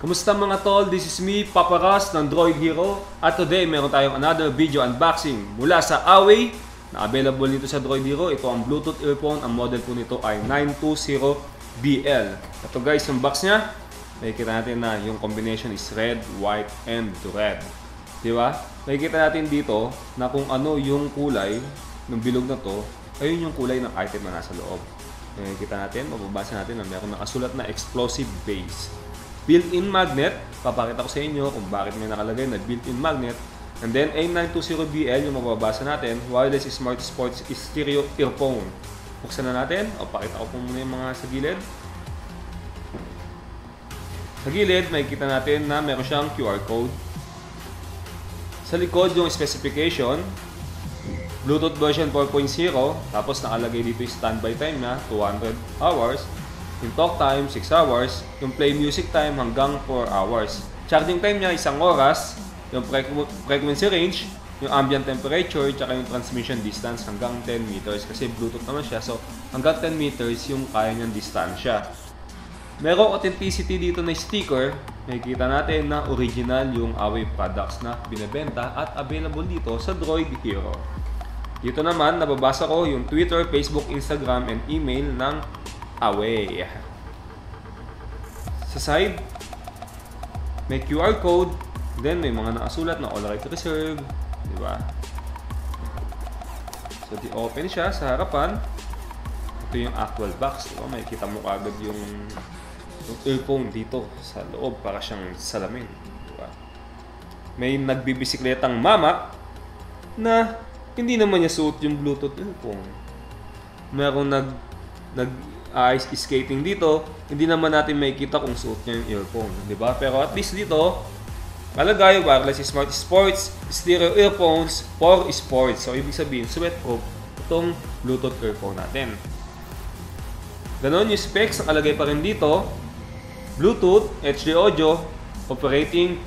Kamusta mga tol? This is me, Papa Ross ng Droid Hero. At today, meron tayong another video unboxing mula sa Huawei na available dito sa Droid Hero. Ito ang Bluetooth earphone. Ang model po nito ay 920BL. Ito guys, yung box niya, makikita natin na yung combination is red, white, and red. Diba? Makikita natin dito na kung ano yung kulay ng bilog na to, ayun yung kulay ng item na nasa loob. Makikita natin, mababasa natin na meron nakasulat na explosive base. Built-in magnet, papakita ko sa inyo kung bakit may nakalagay na built-in magnet. And then A920BL yung mababasa natin, wireless smart sports stereo earphone. Buksan na natin, o pakita ko po muna yung mga sa gilid. Sa gilid, makikita natin na meron siyang QR code. Sa likod yung specification, Bluetooth version 4.0, tapos nakalagay dito yung standby time na 200 hours. Yung talk time, 6 hours. Yung play music time hanggang 4 hours. Charging time niya, 1 oras. Yung frequency range, yung ambient temperature, tsaka yung transmission distance hanggang 10 meters. Kasi Bluetooth naman siya, so hanggang 10 meters yung kaya niyang distansya. Merong authenticity dito na sticker. Makikita natin na original yung Huawei products na binebenta at available dito sa Droid Hero. Dito naman, nababasa ko yung Twitter, Facebook, Instagram, and email ng Huawei. Sa side, may QR code, then may mga nakasulat na all right reserved, di ba? So, di-open siya sa harapan. Ito yung actual box, di ba? Makikita mo kagad yung earphone dito sa loob, para siyang salamin, di ba? May nagbibisikletang mama na hindi naman niya suot yung Bluetooth earphone. Merong ice skating dito, hindi naman natin makikita kung suot niya yung earphone, di ba? Pero at least dito, malagay wireless smart sports stereo earphones for sports. So ibig sabihin, sweatproof itong Bluetooth earphone natin. Ganon yung specs, nakalagay pa rin dito. Bluetooth, HD audio, operating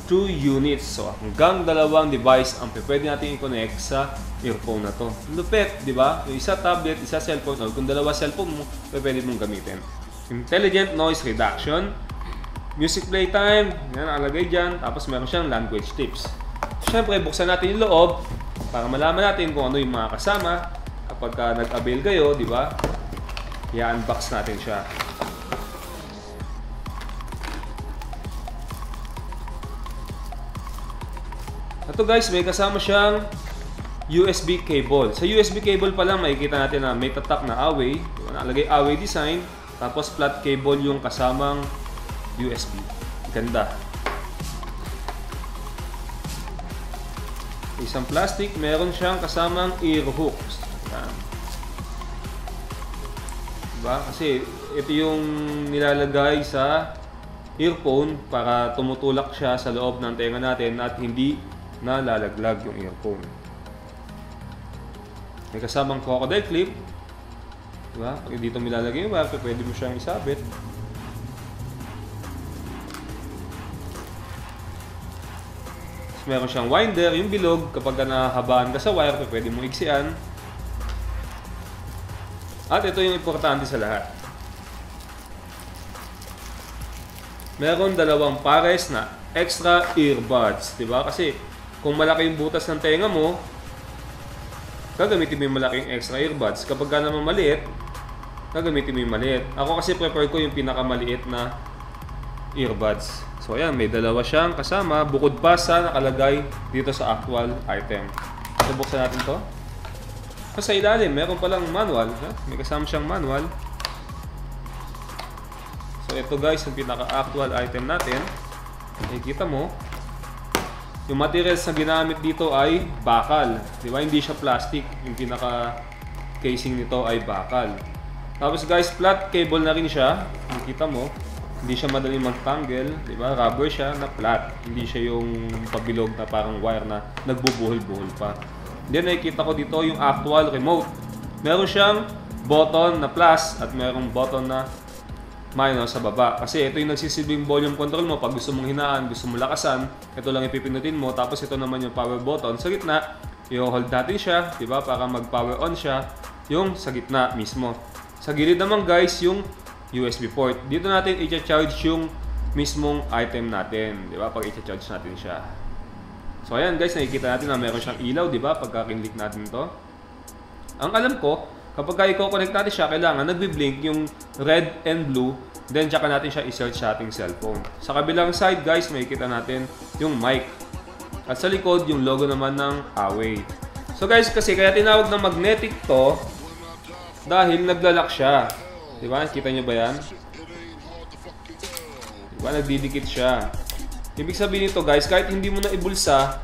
2 units. So hanggang 2 device ang pwede natin i-connect sa earphone na to. Lupet, di ba? Yung isa tablet, isa cellphone, o kung 2 cellphone mo, pwede mong gamitin. Intelligent noise reduction, music playtime, yan nakalagay dyan. Tapos meron siyang language tips. Siyempre, buksan natin yung loob para malaman natin kung ano yung mga kasama kapag nag-avail kayo, di ba? I-unbox natin siya. Ito guys, may kasama siyang USB cable. Sa USB cable pa lang, makikita natin na may tatak na Huawei. Nakalagay Huawei design. Tapos flat cable yung kasamang USB. Ganda. Isang plastic, meron siyang kasamang ear hooks. Yan. Diba? Kasi ito yung nilalagay sa earphone para tumutulak siya sa loob ng tenga natin at hindi nalalaglag yung earphone. May kasamang crocodile clip. Diba? Pag dito nilalagay yung wire, pwede mo siyang isabit. Meron siyang winder, yung bilog, kapag nahabaan ka sa wire, pwede mong iksian. At ito yung importante sa lahat. Meron 2 pares na extra earbuds, diba? Kasi kung malaki yung butas ng tenga mo, gagamitin mo yung malaking extra earbuds. Kapag naman maliit, gagamitin mo yung maliit. Ako kasi prefer ko yung pinakamaliit na earbuds. So ayan, may 2 siyang kasama, bukod pa sa nakalagay dito sa actual item. So buksan natin to. So sa ilalim, meron palang manual. May kasama siyang manual. So ito guys, yung pinaka-actual item natin. Nakikita mo, yung materials na ginamit dito ay bakal. Di ba? Hindi siya plastic. Yung pinaka-casing nito ay bakal. Tapos guys, flat cable na rin siya. Nakikita mo, hindi siya madaling mag-tangle. Di ba? Rubber siya na flat. Hindi siya yung pabilog na parang wire na nagbubuhol-buhol pa. Then nakikita ko dito yung actual remote. Meron siyang button na plus at merong button na minus sa baba. Kasi ito yung nagsisilbing volume control mo. Pag gusto mong hinaan, gusto mong lakasan, ito lang ipipinutin mo. Tapos ito naman yung power button. Sa gitna, i-hold natin siya, diba? Para mag-power on siya, yung sa gitna mismo. Sa gilid naman guys, yung USB port. Dito natin i-charge yung mismong item natin, di ba? Pag i-charge natin siya. So ayan guys, nakikita natin na meron siyang ilaw, di ba? Pagka kinlik natin to. Ang alam ko, kapag i-connect natin siya, kailangan nagbi-blink yung red and blue, then tsaka natin siya i-search sa ating cellphone. Sa kabilang side guys, makikita natin yung mic. At sa likod, yung logo naman ng Huawei. So guys, kasi kaya tinawag na magnetic to, dahil naglalak siya. Di ba? Kita nyo ba yan? Di ba? Nagdidikit siya. Ibig sabihin nito guys, kahit hindi mo na ibulsa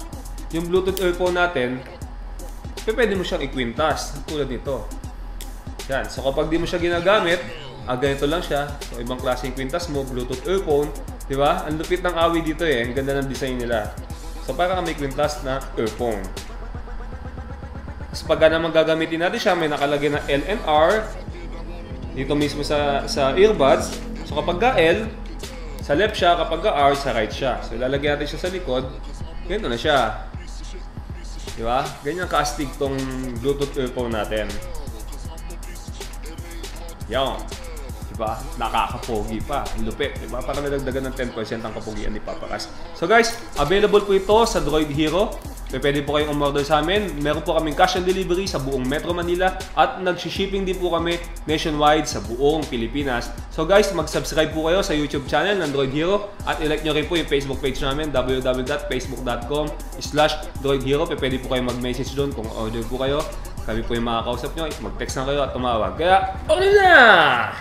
yung Bluetooth earphone natin, pwede mo siyang ikwintas, tulad nito. Yan. So kapag di mo siya ginagamit, ganito lang siya. So ibang klaseng kwintas mo, Bluetooth earphone, di ba? Ang lupit ng Huawei dito eh. Ang ganda ng design nila. So para may kwintas na earphone. So pagka naman gagamitin natin siya, may nakalagay na L and R dito mismo sa earbuds. So kapag L, sa left siya, kapag R, sa right siya. So ilalagay natin siya sa likod, ganito na siya. Di ba? Ganyan ka-astig tong Bluetooth earphone natin. Yan. Diba? Nakakapogi pa. Lupit. Diba? Para nadagdagan ng 10% ang kapogian ni Papa Cass. So guys, available po ito sa Droid Hero. Pwede po kayong umorder sa amin. Meron po kaming cash on delivery sa buong Metro Manila. At nag-shipping din po kami nationwide sa buong Pilipinas. So guys, mag-subscribe po kayo sa YouTube channel ng Droid Hero. At i-like nyo rin po yung Facebook page namin, www.facebook.com/droidhero. Pwede po kayong mag-message doon kung order po kayo. Kami po yung makakausap nyo. Mag-text na kayo at tumawag. Kaya, order na!